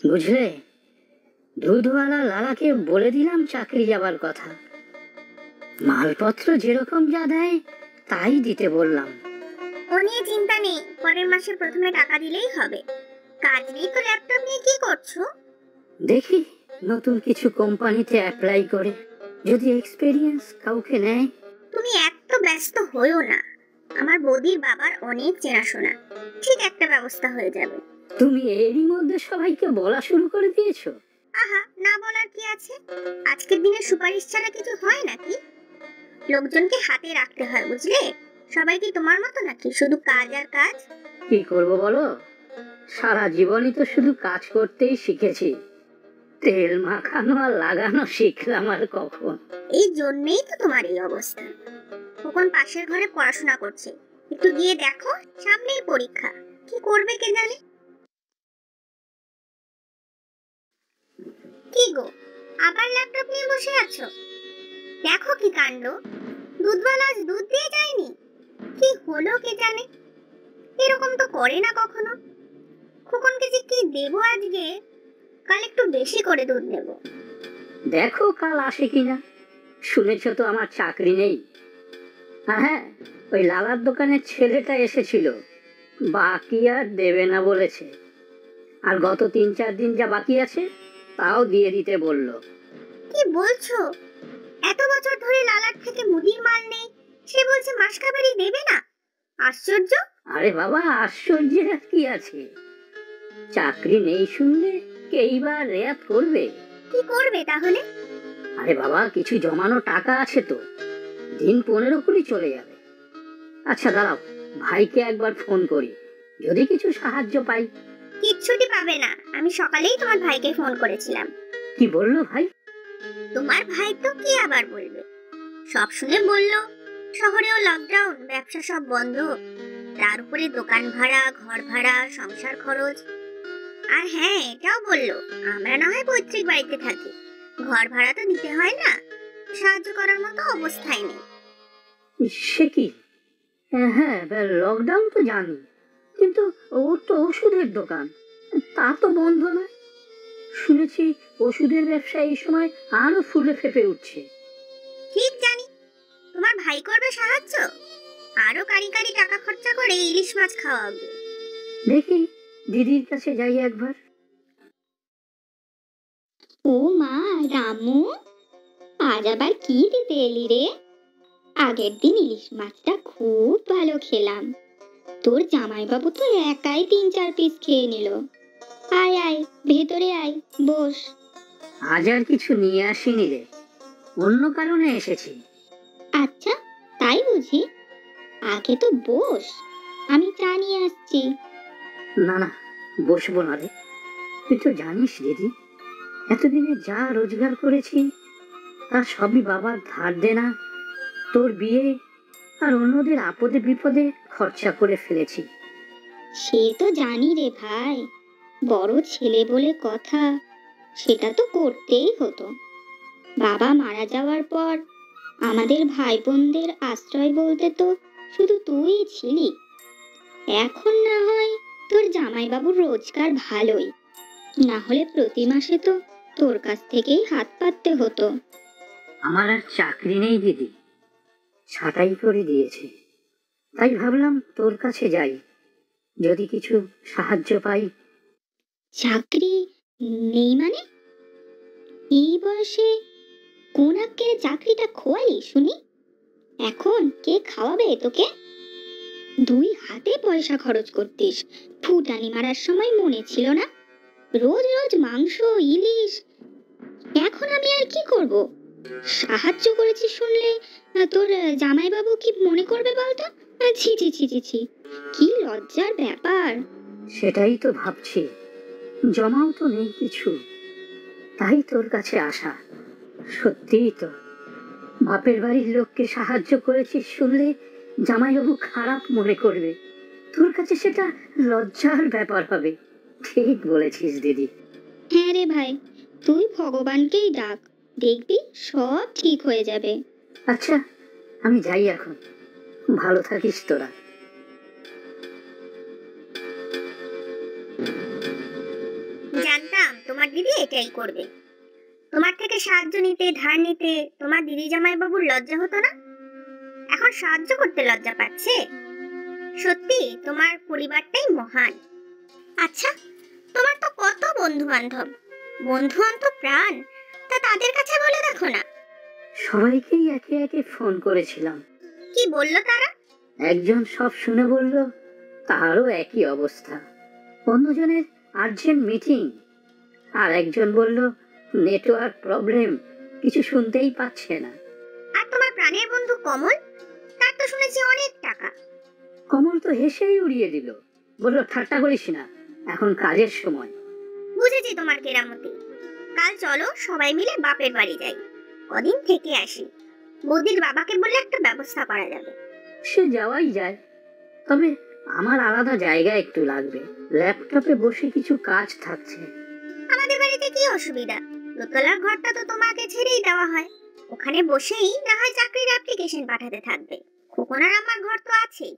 বুঝলে, দুধওয়ালা লালাকে বলে দিলাম চাকরি যাবার কথা। মালপত্র যেরকম যা দেয় তাই দিতে বললাম। ও নিয়ে চিন্তা নেই, পরের মাসে প্রথমে টাকা দিলেই হবে। কাজ নেই তো ল্যাপটপ নিয়ে কি করছো? দেখি নতুন কিছু কোম্পানিতে অ্যাপ্লাই করে যদি এক্সপেরিয়েন্স কাউকে নেয়। তুমি এত ব্যস্ত হইও না, আমার বৌদির বাবার অনেক চেনাশোনা, ঠিক একটা ব্যবস্থা হয়ে যাবে। তুমি এরই মধ্যে সবাইকে বলা শুরু করে দিয়েছো? আহা, না বলার কি আছে? আজকের দিনে সুপারিশ ছাড়া কিছু হয় নাকি? লোকজনকে হাতে রাখতে হয়, বুঝলে? সবাই কি তোমার মতো নাকি শুধু কাজ আর কাজ? কি করবো বলো, সারা জীবনই তো শুধু কাজ করতেই শিখেছি, তেল মাখানো আর লাগানো শিখলাম আর কখন? এই জন্যই তো তোমার এই অবস্থা। কখন পাশের ঘরে পড়াশোনা করছে, একটু গিয়ে দেখো, সামনেই পরীক্ষা, কি করবে কে জানে। কি গো, আবার ল্যাপটপ নিয়ে বসে আছো? দেখো কি কাণ্ড, দুধওয়ালা আজ দুধ দিয়ে যায়নি, কি হলো কে জানে। এরকম তো করে না কখনো। খোকনকে যে কি দেবো আজকে, কাল একটু বেশি করে দুধ নেব। দেখো কাল আসে কিনা। শুনেছ তো আমার চাকরি নেই। হ্যাঁ, ওই লালার দোকানের ছেলেটা এসেছিল, বাকি আর দেবে না বলেছে। আর গত 3-4 দিন যা বাকি আছে তাও দিয়ে দিতে বলল। কি বলছো? এত বছর ধরে লালার থেকে মুদির মাল নেই, সে বলছে মাসকাবারি দেবে না? আশ্চর্য। আরে বাবা, আশ্চর্যের কি আছে? চাকরি নেই শুনলে কেই বা রেয়াত করবে? কি করবে তাহলে? আরে বাবা, কিছু জমানো টাকা আছে তো, দিন 15-20 চলে যাবে। আচ্ছা দাঁড়াও, ভাইকে একবার ফোন করি, যদি কিছু সাহায্য পাই। কিচ্ছুটি পাবে না, আমি সকালেই তোমার ভাইকে ফোন করেছিলাম। কি বললো ভাই? তোমার ভাই তো কি আবার বলবে, সব শুনে বলল শহরেও লকডাউন, ব্যবসা সব বন্ধ, তার উপরে দোকান ভাড়া, ঘর ভাড়া, সংসার খরচ। আর হ্যাঁ, এটাও বললো আমরা না হয় পৈতৃক বাড়িতে থাকি, ঘর ভাড়া তো দিতে হয় না, সাহায্য করার মতো অবস্থায় নেই। সে কি? হ্যাঁ, লকডাউন তো জানি, কিন্তু ওর তো ওষুধের দোকান, তা তো বন্ধ নয়। শুনেছি ওষুধের ব্যবসা এই সময় আরো ফুলে ফেপে উঠছে। ঠিক জানি, তোমার ভাই করবে সাহায্য, আরো কারি কারি টাকা খরচা করে ইলিশ মাছ খাওয়াবে। দেখি দিদির কাছে যাই একবার। ও মা, রামু, আজ আবার কি দিতে এলি রে? আগের দিন ইলিশ মাছটা খুব ভালো খেলাম, তোর জামাইবাবু তো একাই 3-4 পিস খেয়ে নিল। আয় আয়, ভেতরে আয়, বস। আজ আর কিছু নিয়ে আসিনি রে, অন্য কারণে এসেছি। আচ্ছা, তাই বুঝি? আগে তো বস, আমি চা নিয়ে আসছি। না না, বসবো না রে। তুই তো জানিস দিদি, এতদিনে যা রোজগার করেছি তার সবই বাবার ধার দেনা, তোর বিয়ে আর অন্যদের আপদে বিপদে খরচা করে ফেলেছি। সে তো জানি রে ভাই, বড় ছেলে বলে কথা, সেটা তো করতেই হতো। বাবা মারা যাওয়ার পর আমাদের ভাই বোনদের আশ্রয় বলতে তো শুধু তুই ছিলি। এখন না হয় তোর জামাইবাবুর রোজগার ভালোই, না হলে প্রতি মাসে তো তোর কাছ থেকেই হাত পাততে হতো। আমার আর চাকরি নেই দিদি, ছাঁটাই করে দিয়েছে, তাই ভাবলাম তোর কাছে যাই, যদি কিছু সাহায্য পাই। চাকরি নেই মানে? এই বয়সে কোন আক্কেলে চাকরিটা খোয়ালি শুনি? এখন কে খাওয়াবে তোকে? 2 হাতে পয়সা খরচ করতিস, ফুটানি মারার সময় মনে ছিল না? রোজ রোজ মাংস, ইলিশ। এখন আমি আর কি করব? সাহায্য করেছি শুনলে তোর জামাইবাবু কি মনে করবে বলতো? ছি ছি ছি ছি ছি, কি লজ্জার ব্যাপার। সেটাই তো ভাবছি, জমাও তো নেই কিছু, তাই তোর কাছে আসা। সত্যিই তো, বাপের বাড়ির লোককে সাহায্য করেছিস শুনলে জামাইবাবু খারাপ মনে করবে, তোর কাছে সেটা লজ্জার ব্যাপার হবে। ঠিক বলেছিস দিদি। হ্যাঁ রে ভাই, তুই ভগবানকেই ডাক, দেখবি সব ঠিক হয়ে যাবে। আচ্ছা, আমি যাই এখন, ভালো থাকিস তোরা। জানতাম দিদি এটাই করবে। তোমার থেকে সাহায্য নিতে, ধার নিতে তোমার দিদি জামাইবাবুর লজ্জা হতো না? এখন সাহায্য করতে লজ্জা পাচ্ছে? সত্যি তোমার পরিবারটাই মহান। আচ্ছা, তোমার তো কত বন্ধু বান্ধব, বন্ধু অন্তঃপ্রাণ, তা তাদের কাছে বলে দেখো না। সবাইকেই একে একে ফোন করেছিলাম। কি বললো তারা? একজন সব শুনে বলল তারও একই অবস্থা, অন্যজনের আর্জেন্ট মিটিং, আর একজন বলল নেটওয়ার্ক প্রবলেম, কিছু শুনতেই পাচ্ছে না। আর তোমার প্রাণের বন্ধু কমল, তার তো শুনেছি অনেক টাকা। কমল তো হেসেই উড়িয়ে দিল, বলল ঠাট্টা করিস না, এখন কাজের সময়। বুঝেছি তোমার কেরামতি। কাল চলো সবাই মিলে বাপের বাড়ি যাই, কদিন থেকে আসি। বৌদির বাবাকে বললে একটা ব্যবস্থা করা যাবে। সে যাওয়াই যায়, তবে আমার আলাদা জায়গা একটু লাগবে, ল্যাপটপে বসে কিছু কাজ থাকছে। আমাদের বাড়িতে কি অসুবিধা, দোতলার ঘরটা তো তোমাকে ছেড়েই দেওয়া হয়, ওখানে বসেই না হয় চাকরির অ্যাপ্লিকেশন পাঠাতে থাকবে। খোকনার আমার ঘর তো আছেই।